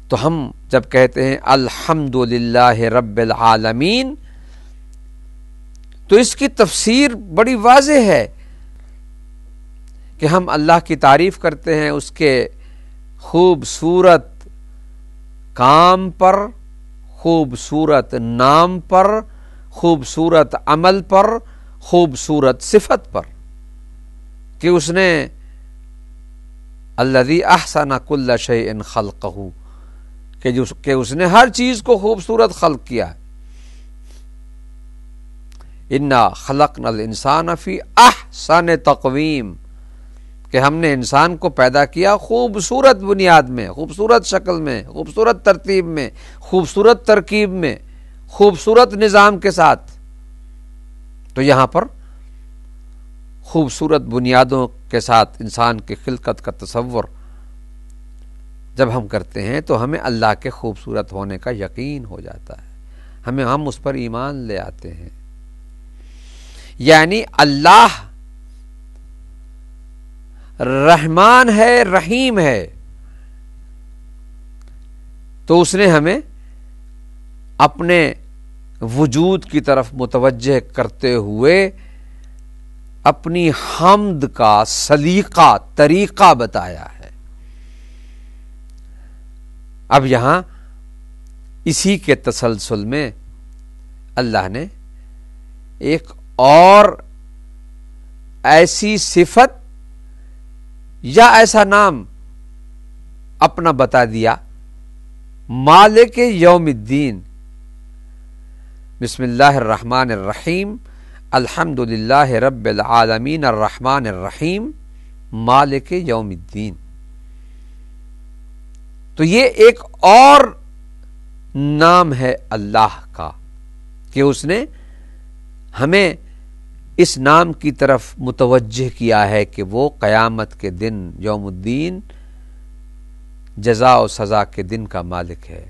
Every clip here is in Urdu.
تو ہم جب کہتے ہیں الحمدللہ رب العالمین تو اس کی تفسیر بڑی واضح ہے کہ ہم اللہ کی تعریف کرتے ہیں اس کے خوبصورت کام پر، خوبصورت نام پر، خوبصورت عمل پر، خوبصورت صفت پر، کہ اس نے الذی احسن کل شیء خلقہ، کہ اس نے ہر چیز کو خوبصورت خلق کیا ہے۔ انا خلقنا الانسان فی احسن تقویم، کہ ہم نے انسان کو پیدا کیا خوبصورت بنیاد میں، خوبصورت شکل میں، خوبصورت ترتیب میں، خوبصورت ترکیب میں، خوبصورت نظام کے ساتھ۔ تو یہاں پر خوبصورت بنیادوں کے ساتھ انسان کی خلقت کا تصور جب ہم کرتے ہیں تو ہمیں اللہ کے خوبصورت ہونے کا یقین ہو جاتا ہے، ہم اس پر ایمان لے آتے ہیں۔ یعنی اللہ رحمان ہے، رحیم ہے، تو اس نے ہمیں اپنے وجود کی طرف متوجہ کرتے ہوئے اپنی حمد کا سلیقہ، طریقہ بتایا ہے۔ اب یہاں اسی کے تسلسل میں اللہ نے ایک اور ایسی صفت یا ایسا نام اپنا بتا دیا، مالک یوم الدین۔ بسم اللہ الرحمن الرحیم، الحمد للہ رب العالمین الرحمن الرحیم مالک یوم الدین۔ تو یہ ایک اور نام ہے اللہ کا کہ اس نے ہمیں اس نام کی طرف متوجہ کیا ہے کہ وہ قیامت کے دن، یوم الدین، جزا و سزا کے دن کا مالک ہے۔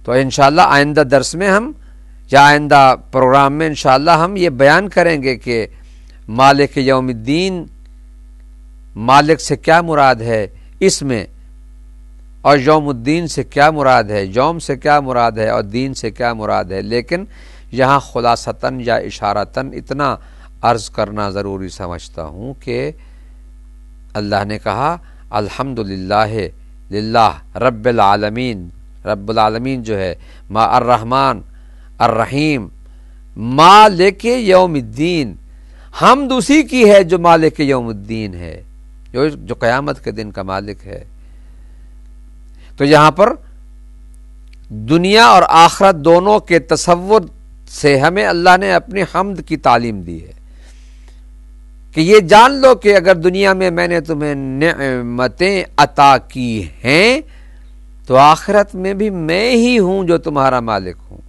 تو انشاءاللہ آئندہ درس میں ہم یا آئندہ پروگرام میں انشاءاللہ ہم یہ بیان کریں گے کہ مالک یوم الدین، مالک سے کیا مراد ہے اس میں، اور یوم الدین سے کیا مراد ہے، یوم سے کیا مراد ہے، اور دین سے کیا مراد ہے۔ لیکن یہاں خلاصتاً یا اشارتاً اتنا عرض کرنا ضروری سمجھتا ہوں کہ اللہ نے کہا الحمدللہ للہ رب العالمین، رب العالمین جو ہے ما الرحمن الرحیم مالک یوم الدین، حمد اسی کی ہے جو مالک یوم الدین ہے، جو قیامت کے دن کا مالک ہے۔ تو یہاں پر دنیا اور آخرت دونوں کے تصور سے ہمیں اللہ نے اپنی حمد کی تعلیم دی ہے کہ یہ جان لو کہ اگر دنیا میں نے تمہیں نعمتیں عطا کی ہیں تو آخرت میں بھی میں ہی ہوں جو تمہارا مالک ہوں،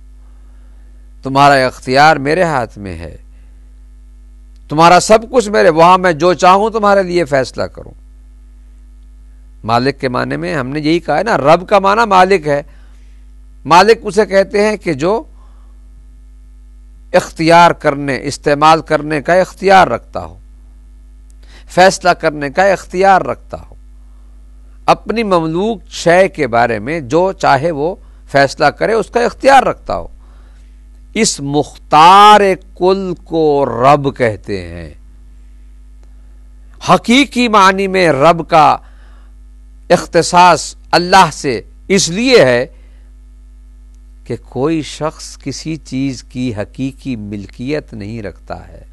تمہارا اختیار میرے ہاتھ میں ہے، تمہارا سب کچھ میرے، وہاں میں جو چاہوں تمہارے لیے فیصلہ کروں۔ مالک کے معنی میں ہم نے یہی کہا ہے نا، رب کا معنی مالک ہے۔ مالک اسے کہتے ہیں کہ جو اختیار کرنے، استعمال کرنے کا اختیار رکھتا ہو، فیصلہ کرنے کا اختیار رکھتا ہو، اپنی مملوک شے کے بارے میں جو چاہے وہ فیصلہ کرے، اس کا اختیار رکھتا ہو۔ اس مختار کل کو رب کہتے ہیں۔ حقیقی معنی میں رب کا اختصاص اللہ سے اس لیے ہے کہ کوئی شخص کسی چیز کی حقیقی ملکیت نہیں رکھتا ہے،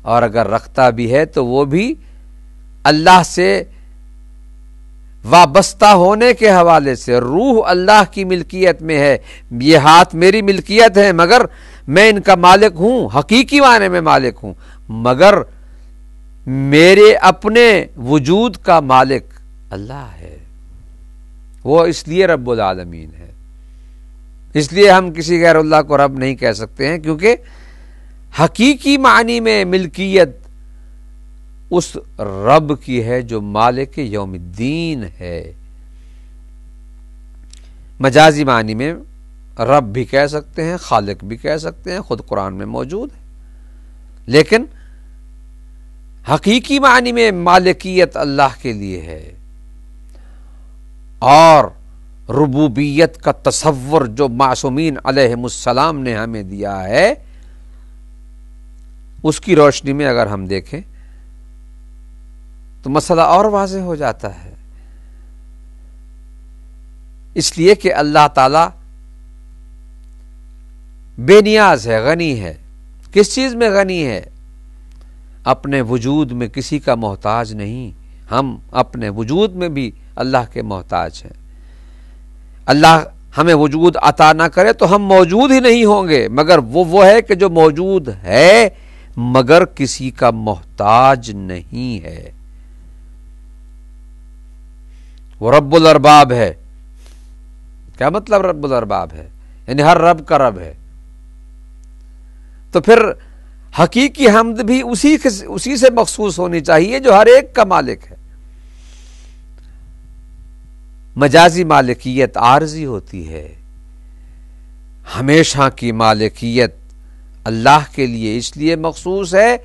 اور اگر رکھتا بھی ہے تو وہ بھی اللہ سے وابستہ ہونے کے حوالے سے۔ روح اللہ کی ملکیت میں ہے، یہ ہاتھ میری ملکیت ہے، مگر میں ان کا مالک ہوں، حقیقی معنی میں مالک ہوں، مگر میرے اپنے وجود کا مالک اللہ ہے۔ وہ اس لیے رب العالمین ہے۔ اس لیے ہم کسی غیر اللہ کو رب نہیں کہہ سکتے ہیں، کیونکہ حقیقی معنی میں ملکیت اس رب کی ہے جو مالک یوم الدین ہے۔ مجازی معنی میں رب بھی کہہ سکتے ہیں، خالق بھی کہہ سکتے ہیں، خود قرآن میں موجود ہے، لیکن حقیقی معنی میں مالکیت اللہ کے لیے ہے۔ اور ربوبیت کا تصور جو معصومین علیہم السلام نے ہمیں دیا ہے، اس کی روشنی میں اگر ہم دیکھیں تو مسئلہ اور واضح ہو جاتا ہے. اس لیے کہ اللہ تعالی بے نیاز ہے، غنی ہے. کس چیز میں غنی ہے؟ اپنے وجود میں کسی کا محتاج نہیں. ہم اپنے وجود میں بھی اللہ کے محتاج ہیں. اللہ ہمیں وجود عطا نہ کرے تو ہم موجود ہی نہیں ہوں گے، مگر وہ ہے کہ جو موجود ہے مگر کسی کا محتاج نہیں ہے. وہ رب الارباب ہے. کیا مطلب رب الارباب ہے؟ یعنی ہر رب کا رب ہے. تو پھر حقیقی حمد بھی اسی سے مخصوص ہونی چاہیے جو ہر ایک کا مالک ہے. مجازی مالکیت عارضی ہوتی ہے. ہمیشہ کی مالکیت اللہ کے لیے اس لیے مخصوص ہے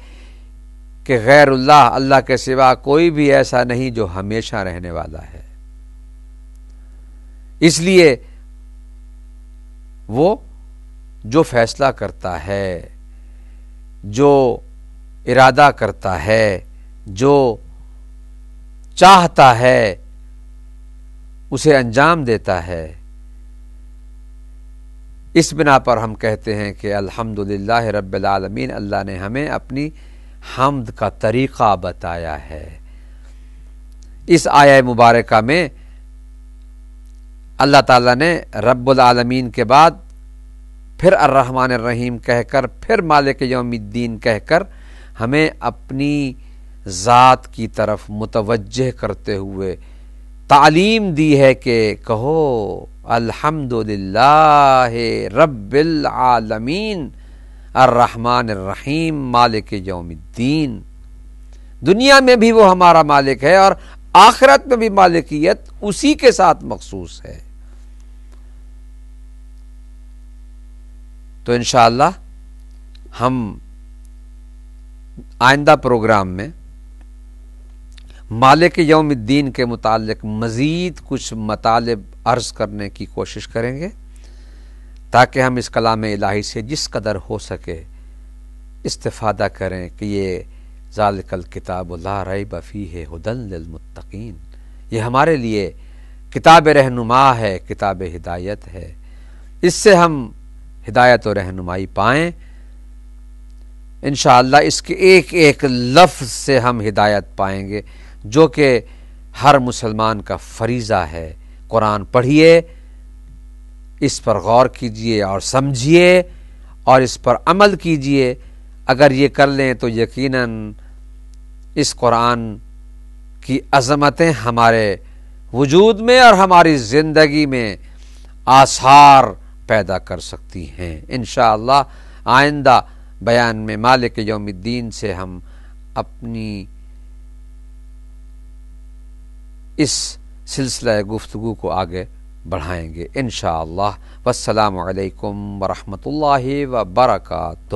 کہ غیر اللہ کے سوا کوئی بھی ایسا نہیں جو ہمیشہ رہنے والا ہے. اس لیے وہ جو فیصلہ کرتا ہے، جو ارادہ کرتا ہے، جو چاہتا ہے اسے انجام دیتا ہے. اس بنا پر ہم کہتے ہیں کہ الحمدللہ رب العالمین، اللہ نے ہمیں اپنی حمد کا طریقہ بتایا ہے. اس آیہ مبارکہ میں اللہ تعالیٰ نے رب العالمین کے بعد پھر الرحمن الرحیم کہہ کر، پھر مالک یوم الدین کہہ کر ہمیں اپنی ذات کی طرف متوجہ کرتے ہوئے تعلیم دی ہے کہ کہو الحمدللہ رب العالمین الرحمن الرحیم مالک یوم الدین. دنیا میں بھی وہ ہمارا مالک ہے اور آخرت میں بھی مالکیت اسی کے ساتھ مخصوص ہے. تو انشاءاللہ ہم آئندہ پروگرام میں مالک یوم الدین کے متعلق مزید کچھ مطالب عرض کرنے کی کوشش کریں گے تاکہ ہم اس کلام الہی سے جس قدر ہو سکے استفادہ کریں کہ یہ ذالک الکتاب لا ریب فیہ ھدی للمتقین، یہ ہمارے لیے کتاب رہنما ہے، کتاب ہدایت ہے. اس سے ہم ہدایت و رہنمائی پائیں. انشاءاللہ اس کے ایک ایک لفظ سے ہم ہدایت پائیں گے جو کہ ہر مسلمان کا فریضہ ہے. قرآن پڑھیے، اس پر غور کیجئے اور سمجھیے اور اس پر عمل کیجئے. اگر یہ کر لیں تو یقیناً اس قرآن کی عظمتیں ہمارے وجود میں اور ہماری زندگی میں آثار پیدا کر سکتی ہیں. انشاءاللہ آئندہ بیان میں مالک یوم الدین سے ہم اپنی اس سلسلہ گفتگو کو آگے بڑھائیں گے انشاءاللہ. والسلام علیکم ورحمۃ اللہ وبرکاتہ.